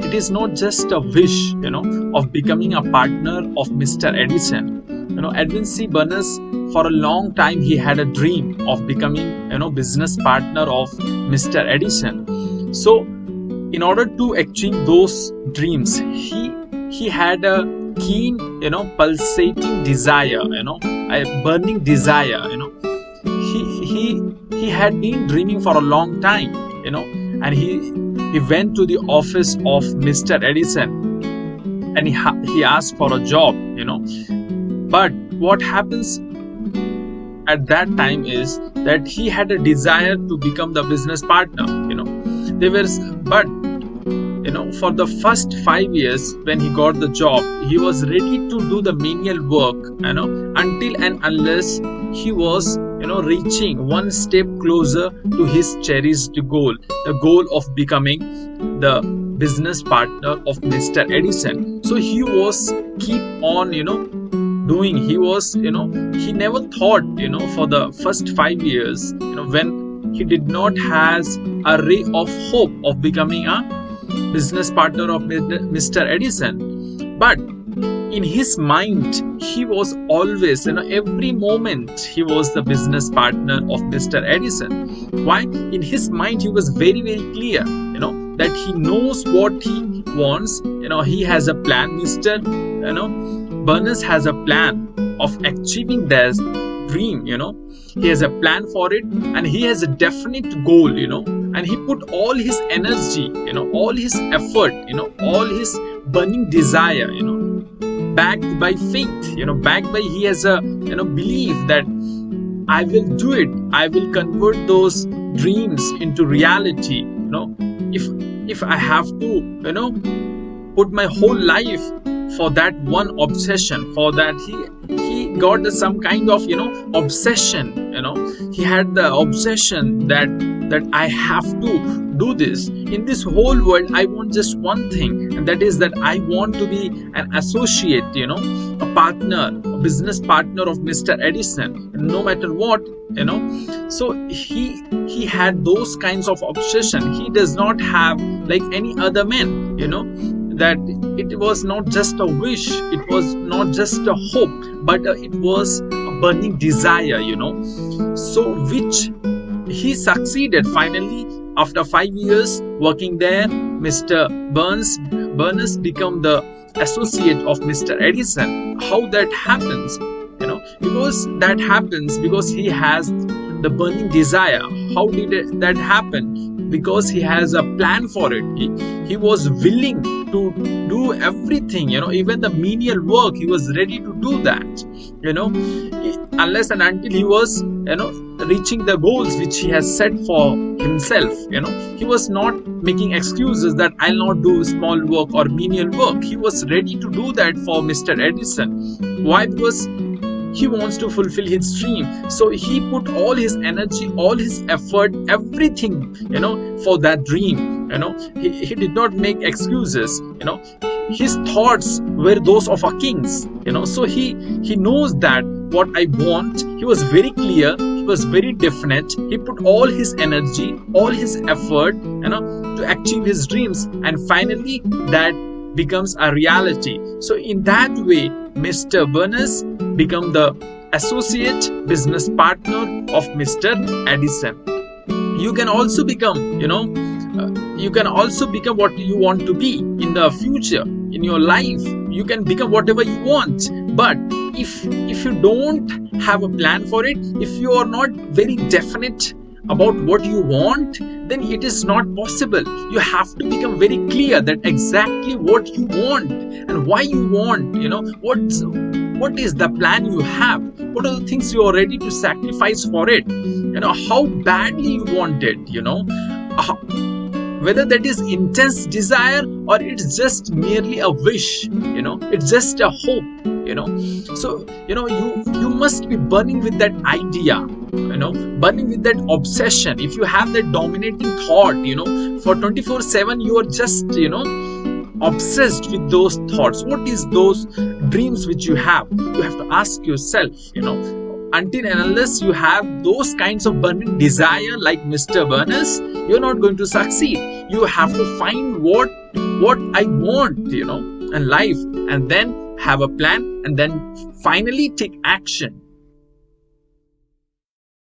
It is not just a wish, of becoming a partner of Mr. Edison. Edwin C. Bernays, for a long time, he had a dream of becoming, business partner of Mr. Edison. So, in order to achieve those dreams, he had a keen, pulsating desire, a burning desire. He had been dreaming for a long time, and he went to the office of Mr. Edison and he asked for a job, But what happens at that time is that he had a desire to become the business partner, for the first 5 years when he got the job, he was ready to do the menial work, until and unless he was, reaching one step closer to his cherished goal, the goal of becoming the business partner of Mr. Edison. So he was keep on, doing. He was, he never thought, for the first 5 years, when he did not has a ray of hope of becoming a business partner of Mr. Edison. But in his mind, he was always, every moment he was the business partner of Mr. Edison. Why? In his mind, he was very, very clear, that he knows what he wants. He has a plan. Mr. Bernays has a plan of achieving their dream. He has a plan for it, and he has a definite goal. And he put all his energy, all his effort, all his burning desire, backed by faith, backed by he has a belief that I will do it. I will convert those dreams into reality. If I have to, put my whole life for that one obsession, for that he got some kind of obsession. He had the obsession that I have to do this. In this whole world, I want just one thing, and that is that I want to be an associate, a partner, a business partner of Mr. Edison, no matter what. So he had those kinds of obsession. He does not have like any other man, that it was not just a wish, it was not just a hope, but it was a burning desire, so which he succeeded finally. After 5 years working there, Mr. Bernays became the associate of Mr. Edison. How that happens? Because that happens because he has the burning desire. How did that happen? Because he has a plan for it. He was willing to do everything, even the menial work, he was ready to do that, unless and until he was, reaching the goals which he has set for himself. He was not making excuses that I'll not do small work or menial work. He was ready to do that for Mr. Edison. Why? Because he wants to fulfill his dream. So he put all his energy, all his effort, everything, for that dream. He did not make excuses. His thoughts were those of a king's. So he knows that what I want. He was very clear. He was very definite. He put all his energy, all his effort, to achieve his dreams, and finally that becomes a reality. So in that way, Mr. Bernays become the associate business partner of Mr. Edison. You can also become, what you want to be in the future, in your life. You can become whatever you want. But if you don't have a plan for it, if you are not very definite about what you want, then it is not possible. You have to become very clear that exactly what you want and why you want, what is the plan you have, what are the things you are ready to sacrifice for it, how badly you want it, whether that is intense desire or it's just merely a wish, it's just a hope, so you must be burning with that idea, burning with that obsession. If you have that dominating thought, for 24/7 you are just obsessed with those thoughts. What is those dreams which you have? You have to ask yourself, until and unless you have those kinds of burning desire like Mr. Barnes, you're not going to succeed. You have to find what I want, in life, and then have a plan, and then finally take action.